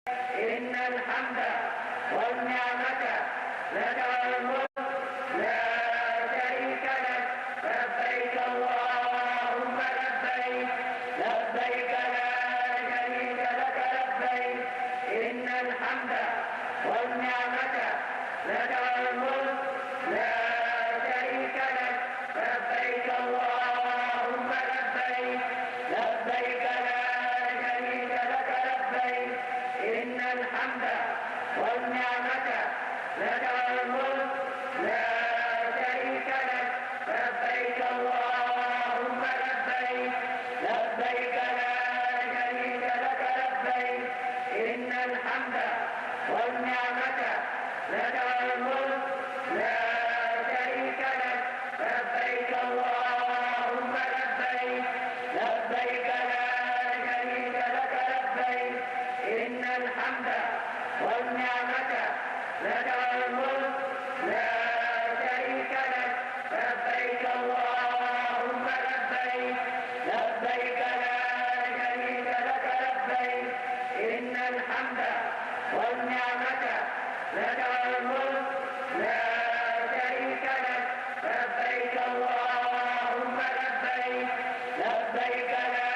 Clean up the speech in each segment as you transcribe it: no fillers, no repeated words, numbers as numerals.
إن الحمد والنعمة لك والملك لا شريك لك لبيك اللهم لبيك لبيك لا شريك لك لبيك إن الحمد والنعمة لك والملك لا شريك لك لبيك اللهم لبيك لبيك لا شريك لك لبيك إن الحمد والنعمة لك والملك لا شريك لك لبيك اللهم لبيك لبيك لا شريك لك لبيك إن الحمد والنعمة لك والملك لا شريك لك لبيك اللهم لبيك لبيك لا شريك لك لبيك إن الحمد والنعمة لك والملك لا شريك لك لبيك اللهم لبيك لبيك لا شريك لك لبيك إن الحمد والنعمة لك والملك لا شريك لك لبيك اللهم لبيك لبيك لا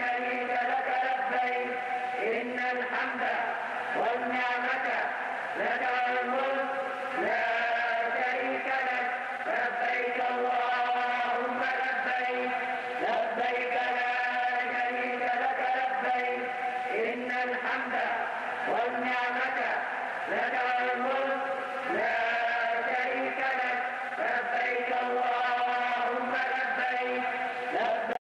شريك لك لبيك إن الحمد والنعمة لك والملك لا شريك لك لبيك اللهم لبيك لبيك لا شريك لك لبيك إن الحمد والنعمة لك والملك لا شريك لك لبيك اللهم لبيك لبيك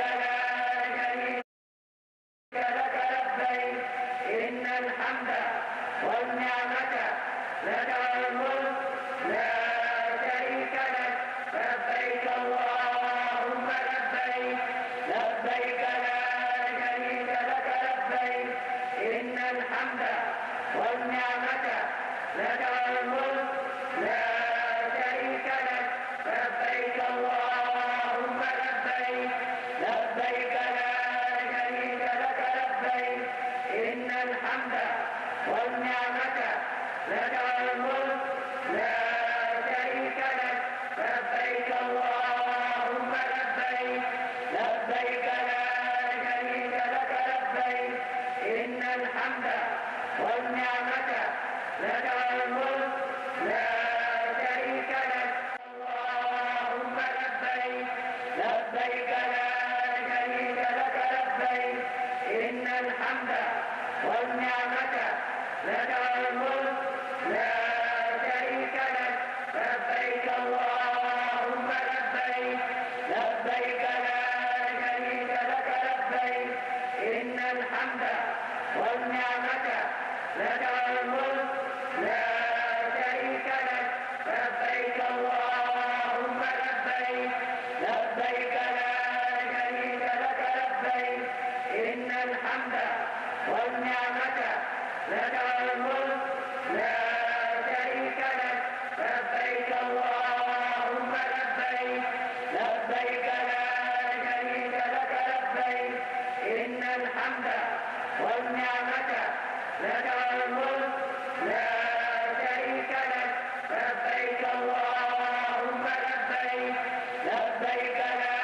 لا شريك لك لبيك إن الحمد والنعمة لك والملك لا شريك لك لبيك اللهم لبيك لبيك لا شريك لك لبيك إن الحمد والنعمة لك والملك لا شريك لك لبيك اللهم لبيك لبيك لا شريك لك لبيك إن الحمد والنعمة لك والملك لا شريك لك لبيك اللهم لبيك لبيك لا شريك لك لبيك إن الحمد والنعمة لك والملك لا شريك لك اللهم لبيك لبيك لا شريك لك لبيك إن الحمد والنعمة لك والملك لا شريك لك لبيك اللهم لبيك لبيك لا شريك لك لبيك إن الحمد والنعمة لك والملك لا شريك لك لبيك اللهم لبيك لبيك لا شريك لك لبيك إن الحمد والنعمة لك والملك لا شريك لك لبيك اللهم لبيك لبيك لا شريك لك لبيك إن الحمد والنعمة لك والملك لا شريك لك لبيك اللهم لبيك لبيك لا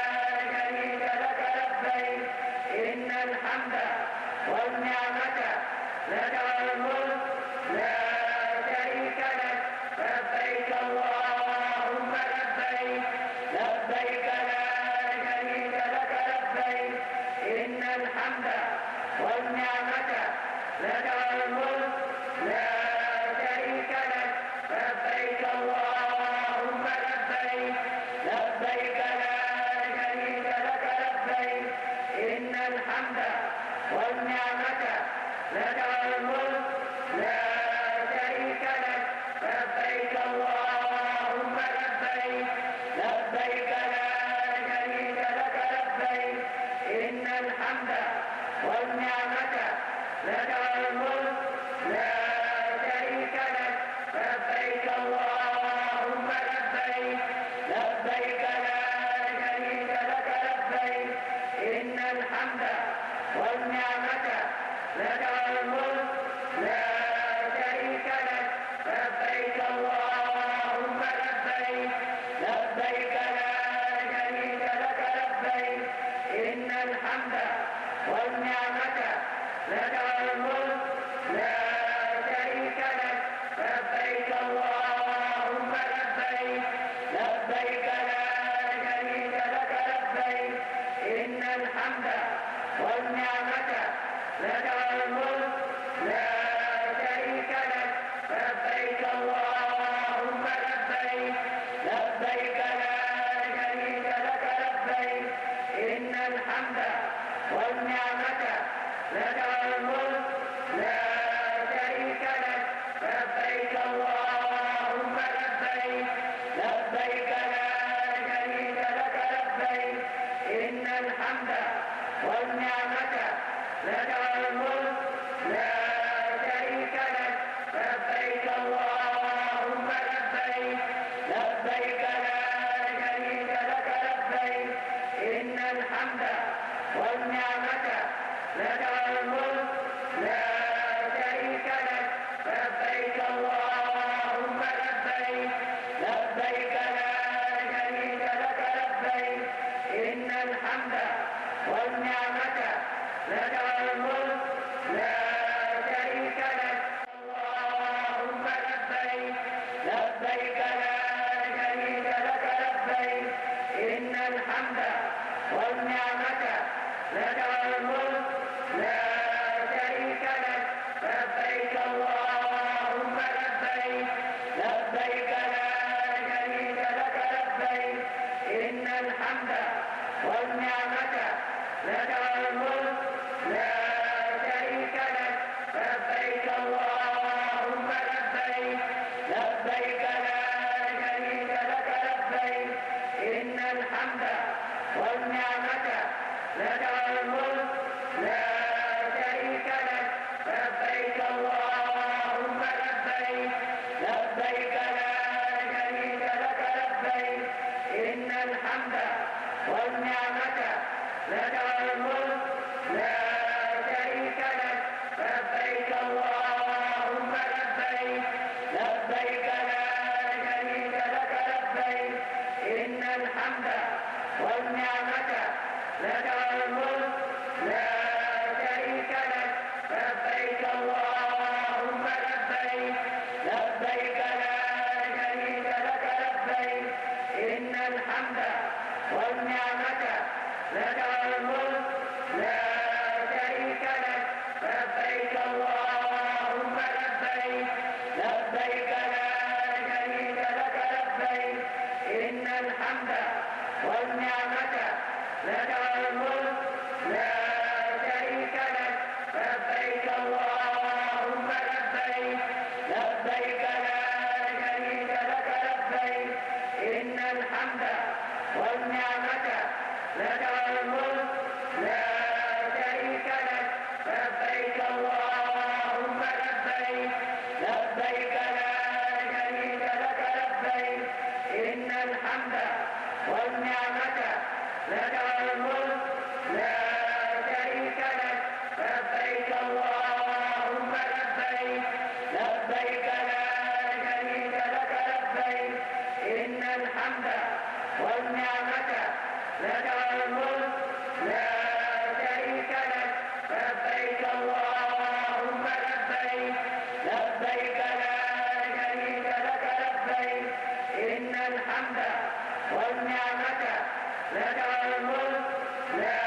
شريك لك لبيك إن الحمد والنعمة لك والملك لا شريك لك لبيك اللهم لبيك لبيك لا شريك لك لبيك إن الحمد والنعمة لك والملك لا شريك لك لبيك اللهم لبيك لبيك لا شريك لك لبيك إن الحمد والنعمة لك والملك لا شريك لك لبيك اللهم لبيك لبيك لا شريك لك لبيك إن الحمد والنعمة لك والملك لا شريك لك لبيك اللهم لبيك لبيك لا شريك لك لبيك إن الحمد والنعمة لك والملك لا شريك لك لبيك اللهم لبيك لبيك لا شريك لك لبيك إن الحمد والنعمة لك والملك لا شريك لك لبيك اللهم لبيك لبيك لا شريك لك لبيك إن الحمد والنعمة لك والملك لا شريك لك لبيك اللهم لبيك لبيك لا شريك لك لبيك إن الحمد والنعمة لك والملك لا شريك لك لبيك اللهم لبيك لبيك لا شريك لك لبيك إن الحمد والنعمة لك والملك لا شريك لك لبيك اللهم لبيك لبيك لا شريك لك لبيك إن الحمد والنعمة لك والملك لا شريك لك لبيك اللهم لبيك لبيك لا شريك لك لبيك إن الحمد والنعمة لك والملك لا شريك لك اللهم لبيك لبيك لا شريك لك لبيك إن الحمد والنعمة لك والملك لا شريك لك لبيك اللهم لبيك لبيك لا شريك لك لبيك إن الحمد والنعمة لك والملك لا شريك لك لبيك اللهم لبيك لبيك لا شريك لك لبيك إن الحمد والنعمة لك والملك لا شريك لك لبيك اللهم لبيك لبيك لا شريك لك لبيك إن الحمد والنعمة لك والملك لا شريك لك لبيك اللهم لبيك لبيك لا شريك لك لبيك إن الحمد والنعمة لك والملك لا شريك لك لبيك اللهم لبيك لبيك لا شريك لك لبيك إن الحمد والنعمة لك والملك لا شريك لك لبيك اللهم لبيك لبيك لا شريك لك لبيك إن الحمد والنعمة لك والملك لا شريك لك لبيك اللهم لبيك لبيك لا شريك لك لبيك إن الحمد والنعمة لك والملك لا شريك لك لبيك اللهم لبيك لبيك لا شريك لك لبيك إن الحمد والنعمة لك والملك لا شريك لك لبيك اللهم لبيك لبيك لا شريك لك لبيك إن الحمد والنعمة لك والملك لا شريك لك لبيك اللهم لبيك لبيك لا شريك لك لبيك إن الحمد والنعمة لك والملك لا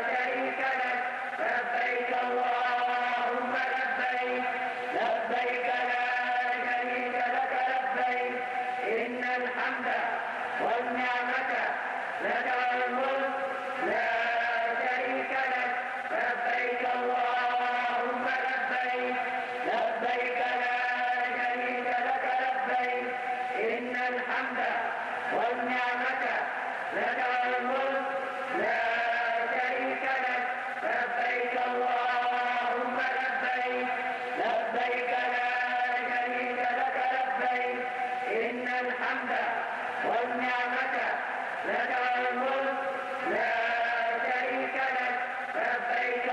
شريك لك لبيك اللهم لبيك لبيك لا شريك لك لبيك إن الحمد والنعمة لك والملك لا شريك لك لبيك اللهم لبيك لبيك لا شريك لك لبيك إن الحمد والنعمة لك والملك لا شريك لك لبيك اللهم لبيك لبيك لا شريك لك لبيك إن الحمد والنعمة لك والملك لا شريك لك لبيك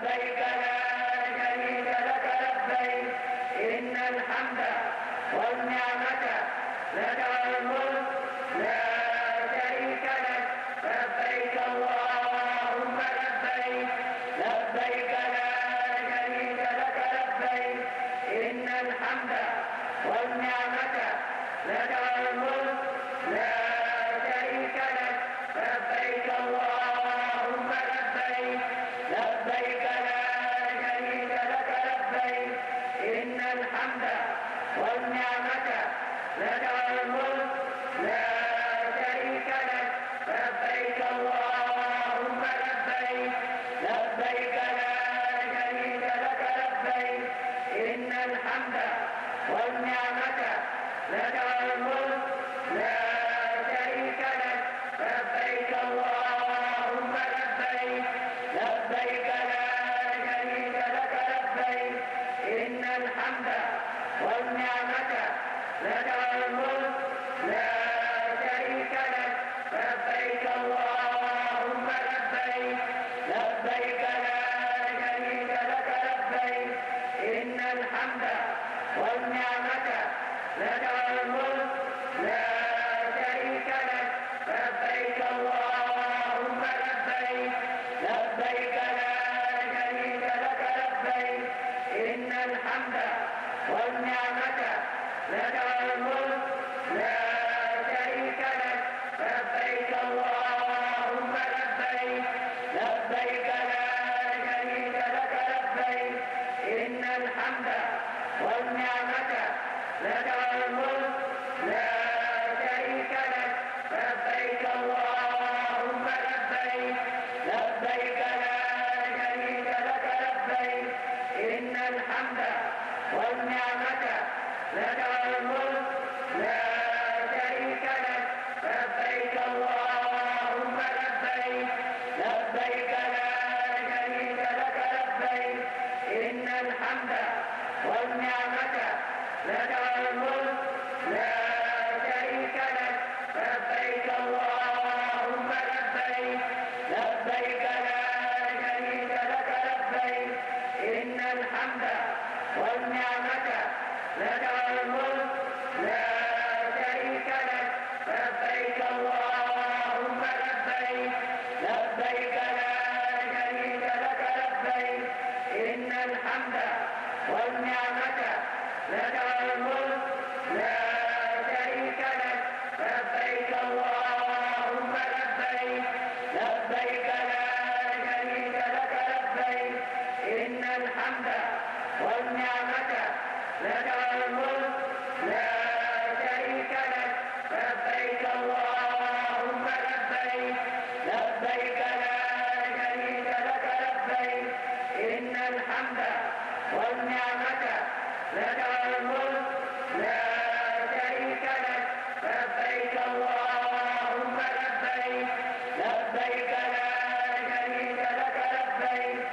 لبيك لا شريك لك لبيك إن الحمد والنعمة لك والملك لا شريك لك لبيك اللهم لبيك لبيك لا شريك لك لبيك إن الحمد والنعمة لك والملك لا شريك لك لبيك اللهم لبيك لبيك لا شريك لك لبيك إن الحمد والنعمة لك والملك لا شريك لك لبيك اللهم لبيك لبيك لا شريك لك لبيك إن الحمد والنعمة لك والملك لا شريك لك لبيك اللهم لبيك لبيك لا شريك لك لبيك إن الحمد والنعمة لك والملك لا شريك لك لبيك اللهم لبيك لبيك لا شريك لك لبيك إن الحمد والنعمة لك والملك لا شريك لك لبيك اللهم لبيك لبيك لا شريك لك لبيك إن الحمد والنعمة لك والملك لا شريك لك لبيك اللهم لبيك لبيك لا شريك لك لبيك إن الحمد والنعمة لك والملك لا شريك لك لبيك اللهم لبيك لبيك لا شريك لك لبيك إن الحمد والنعمة لك والملك لا شريك لك لبيك اللهم لبيك لبيك لا شريك لك لبيك إن الحمد والنعمة لك والملك لا شريك لك لبيك اللهم لبيك لبيك لا شريك لك لبيك إن الحمد والنعمة لك والملك لا شريك لك لبيك اللهم لبيك لبيك لا شريك لك لبيك إن الحمد والنعمة لك والملك لا شريك لك لبيك اللهم لبيك لبيك لا شريك لك لبيك إن الحمد والنعمة لك والملك لا شريك لك لبيك اللهم لبيك لبيك لا شريك لك لبيك إن الحمد والنعمة لك والملك لا شريك لك لبيك اللهم لبيك لبيك لا شريك لك لبيك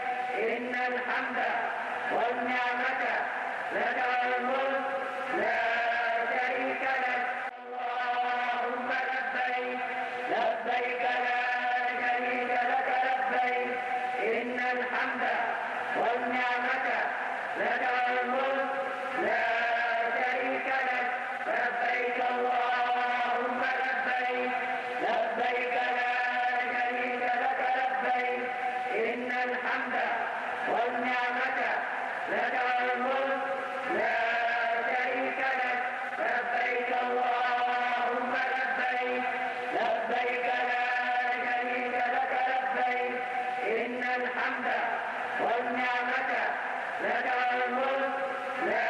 إن الحمد والنعمة لك والملك لا شريك لك اللهم لبيك لبيك لا شريك لك لبيك إن الحمد والنعمة لك والملك لا شريك لك لبيك اللهم لبيك لبيك لا شريك لك لبيك إن الحمد والنعمة لك والملك لا شريك لك لبيك اللهم لبيك لبيك لا شريك لك لبيك إن الحمد والنعمة لك والملك لا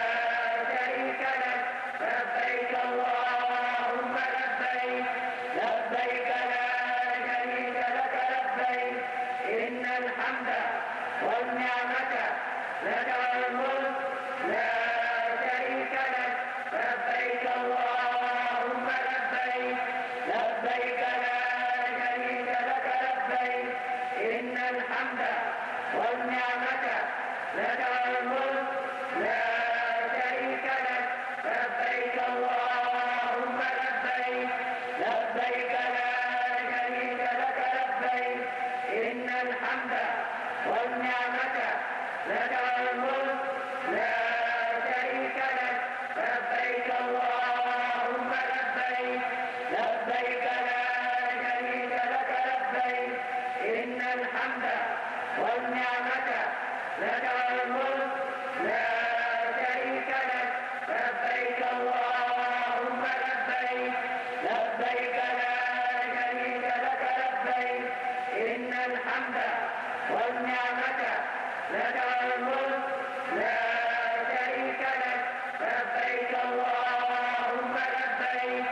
شريك لك لبيك اللهم لبيك لبيك لا شريك لك لبيك إن الحمد والنعمة لك والملك لا شريك لك لبيك اللهم لبيك لبيك لا شريك لك لبيك إن الحمد والنعمة لك والملك لا شريك لك لبيك اللهم لبيك لبيك لا شريك لك لبيك إن الحمد والنعمة لك والملك لا شريك لك لبيك اللهم لبيك لبيك لا شريك لك لبيك إن الحمد والنعمة لك والملك لا شريك لك لبيك اللهم لبيك لبيك لا شريك لك لبيك إن الحمد والنعمة لك والملك لا شريك لك لبيك اللهم لبيك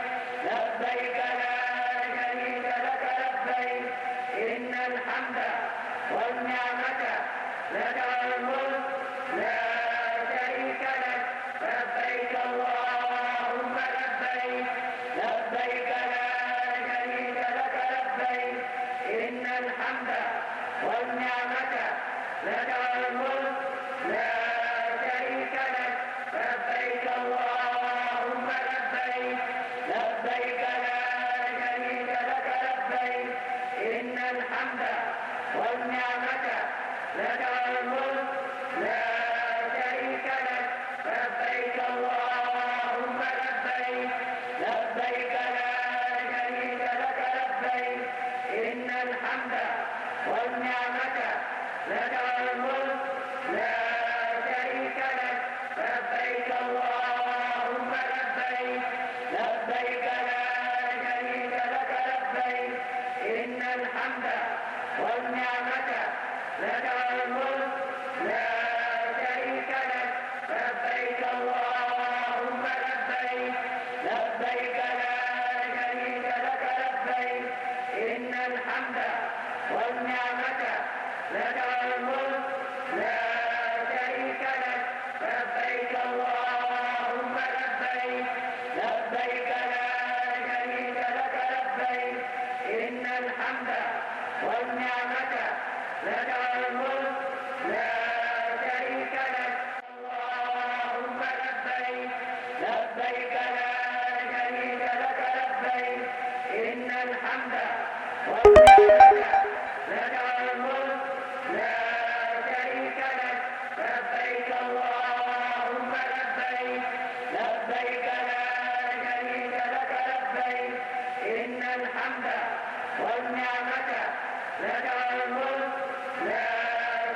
لبيك لا شريك لك لبيك إن الحمد والنعمة لك والملك لا شريك لك لبيك اللهم لبيك لبيك لا شريك لك لبيك إن الحمد والنعمة لك والملك لا شريك لك لبيك اللهم لبيك لبيك لا شريك لك لبيك إن الحمد والنعمة لك والملك لا شريك لك لبيك اللهم لبيك لبيك لا شريك لك لبيك إن الحمد والنعمة لك والملك لا شريك لك لبيك اللهم لبيك لبيك لا شريك لك لبيك إن الحمد والنعمة لك والملك لا شريك لك لبيك اللهم لبيك لبيك لا شريك لك لبيك إن الحمد والنعمة لك والملك لا شريك لك لبيك اللهم لبيك لبيك لا شريك لك لبيك إن الحمد والنعمة لك والملك لا شريك لك اللهم لبيك لبيك لا شريك لك لبيك إن الحمد والنعمة لك والملك لا شريك لك لبيك اللهم لبيك لبيك لا شريك لك لبيك إن الحمد والنعمة لك والملك لا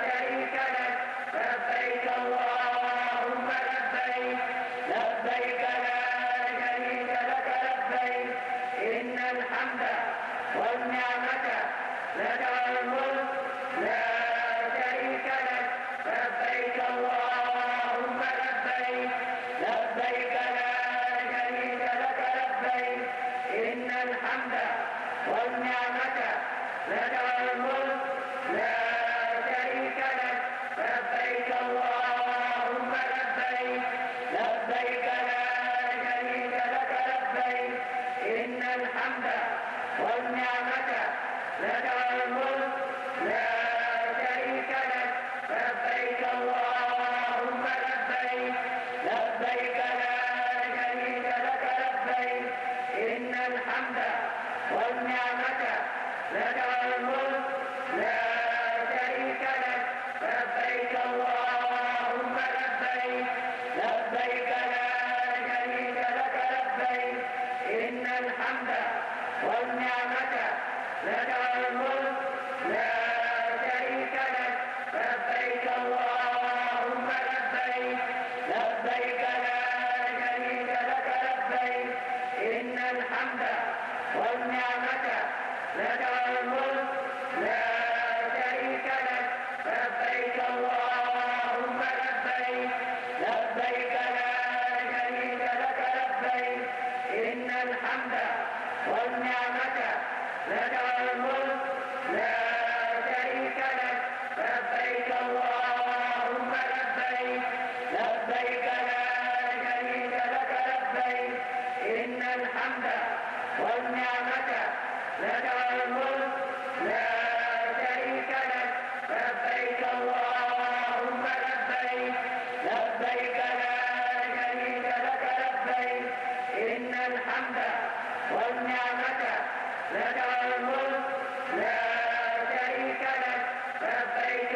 شريك لك لبيك اللهم لبيك لبيك لا شريك لك لبيك إن الحمد والنعمة لك والملك لا شريك لك لبيك اللهم لبيك لبيك لا شريك لك لبيك إن الحمد والنعمة لك والملك لا شريك لك لبيك اللهم لبيك لبيك لا شريك لك لبيك إن الحمد والنعمة لك والملك لا شريك لك لبيك اللهم لبيك لبيك لا شريك لك لبيك إن الحمد والنعمة لك والملك لا شريك لك لبيك اللهم لبيك لبيك لا شريك لك لبيك إن الحمد والنعمة لك والملك لا شريك لك لبيك اللهم لبيك لبيك لا شريك لك لبيك إن الحمد والنعمة لك والملك لا شريك لك لبيك اللهم لبيك لبيك لا شريك لك لبيك إن الحمد والنعمة لك والملك لا شريك لك لبيك اللهم لبيك لبيك لا شريك لك لبيك إن الحمد والنعمة لك والملك لا شريك لك لبيك اللهم لبيك لبيك لا شريك لك لبيك إن الحمد والنعمة لك والملك لا شريك لك لبيك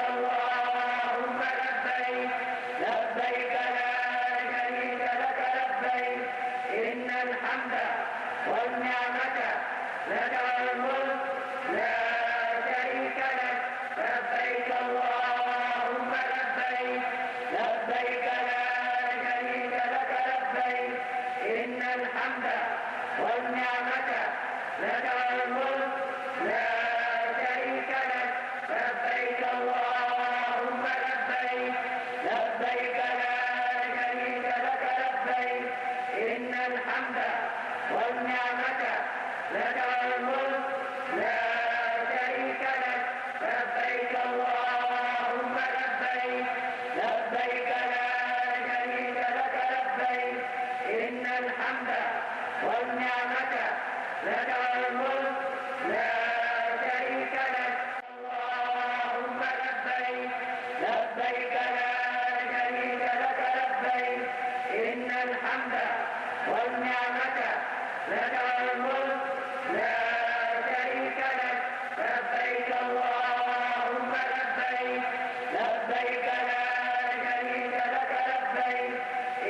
لك الملك لا شريك لك اللهم لبيك لبيك لا شريك لك لبيك إن الحمد والنعمة لك الملك لا شريك لك لبيك اللهم لبيك لبيك لا شريك لك لبيك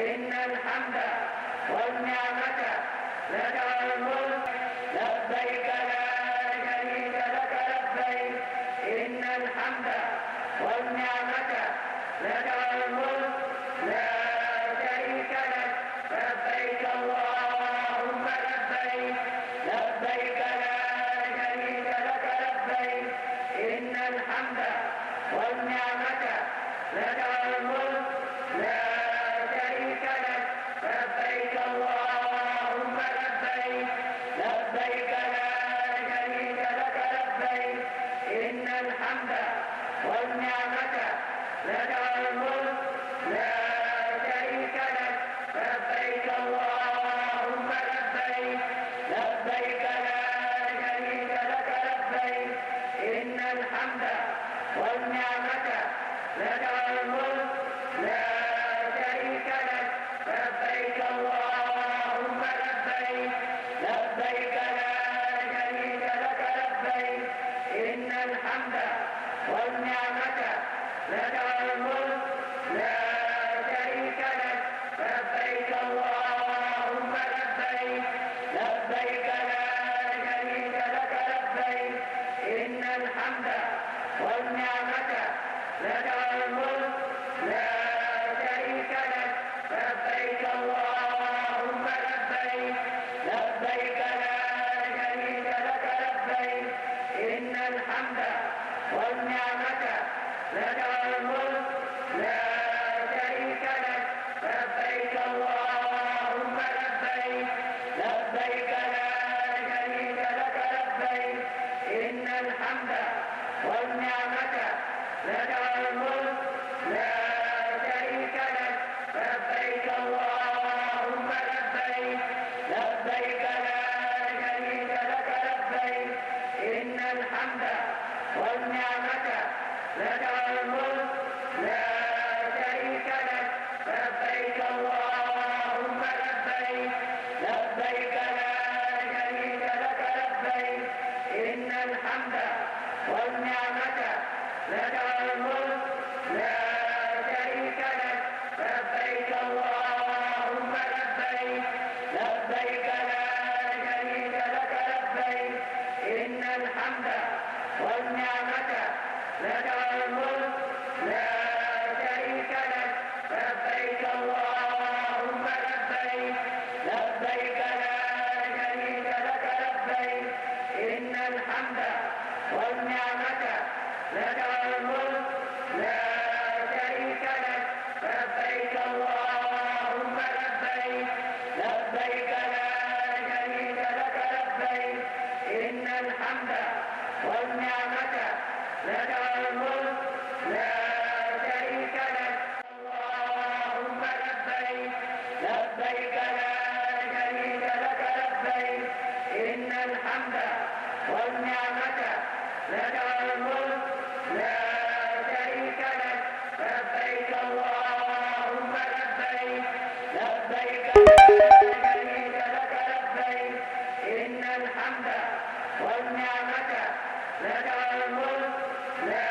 إن الحمد والنعمة لك الملك لبيك لا شريك لك لبيك إن الحمد والنعمة لك الملك لا شريك لك لبيك اللهم لبيك لبيك لا شريك لك لبيك إن الحمد والنعمة لك الملك لا شريك لك لبيك اللهم لبيك لبيك لا شريك لك لبيك إن الحمد والنعمة لك الملك لا شريك لك لبيك اللهم لبيك لبيك لا شريك لك لبيك إن الحمد والنعمة لك الملك لا شريك لك لبيك اللهم لبيك لبيك لا شريك لك لبيك إن الحمد والنعمة لك الملك لا شريك لك لبيك اللهم لبيك لبيك لا شريك لك لبيك إن الحمد والنعمة لك الملك لا شريك لك لبيك اللهم لبيك لبيك لا شريك لك لبيك إن الحمد والنعمة لك الملك لا شريك لك لبيك اللهم لبيك لبيك لا شريك لك لبيك إن الحمد والنعمة لك الملك لا شريك لك لبيك اللهم لبيك لبيك لا شريك لك لبيك إن الحمد والنعمة لك الملك لا شريك لك لبيك اللهم لبيك لبيك لا شريك لك لبيك إن الحمد والنعمة لك الملك لا شريك لك لبيك اللهم لبيك لبيك لا شريك لك لبيك إن الحمد والنعمة لك الملك لا شريك لك لبيك اللهم لبيك لبيك لا شريك لك لبيك إن الحمد والنعمة لك الملك لا شريك لك لبيك اللهم لبيك لبيك لا شريك لك لبيك إن الحمد والنعمة لك الملك لا شريك لك اللهم لبيك لبيك لا شريك لك لبيك إن الحمد والنعمة لك الملك لا شريك لك لبيك اللهم لبيك لبيك لا شريك لك لبيك إن الحمد والنعمة لك الملك لا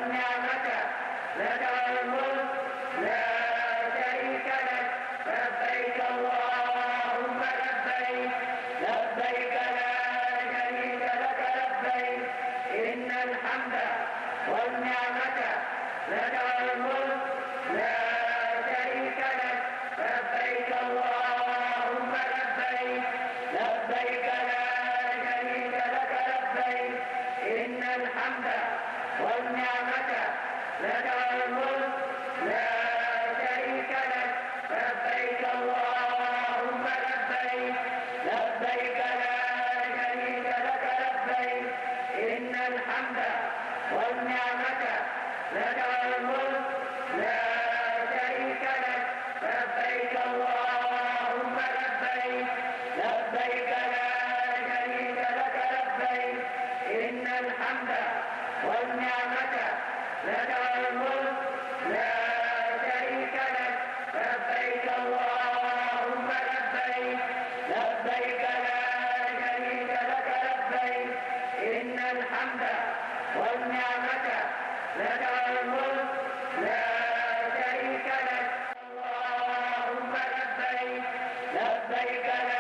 والنعمة لك والملك لا شريك لك لبيك اللهم لبيك لبيك لا شريك لك لبيك إن الحمد والنعمة لك والملك لا شريك لك لبيك اللهم لبيك لبيك لا شريك لك لبيك إن الحمد والنعمة لك والملك لا شريك لك لبيك اللهم لبيك لبيك لا شريك لك لبيك إن الحمد والنعمة لك والملك لا شريك لك لبيك اللهم لبيك لبيك لا شريك لك لبيك إن الحمد والنعمة لك والملك لا شريك لك لبيك اللهم لبيك لبيك لا شريك لك لبيك إن الحمد والنعمة لك والملك لا شريك لك اللهم لبيك لبيك لا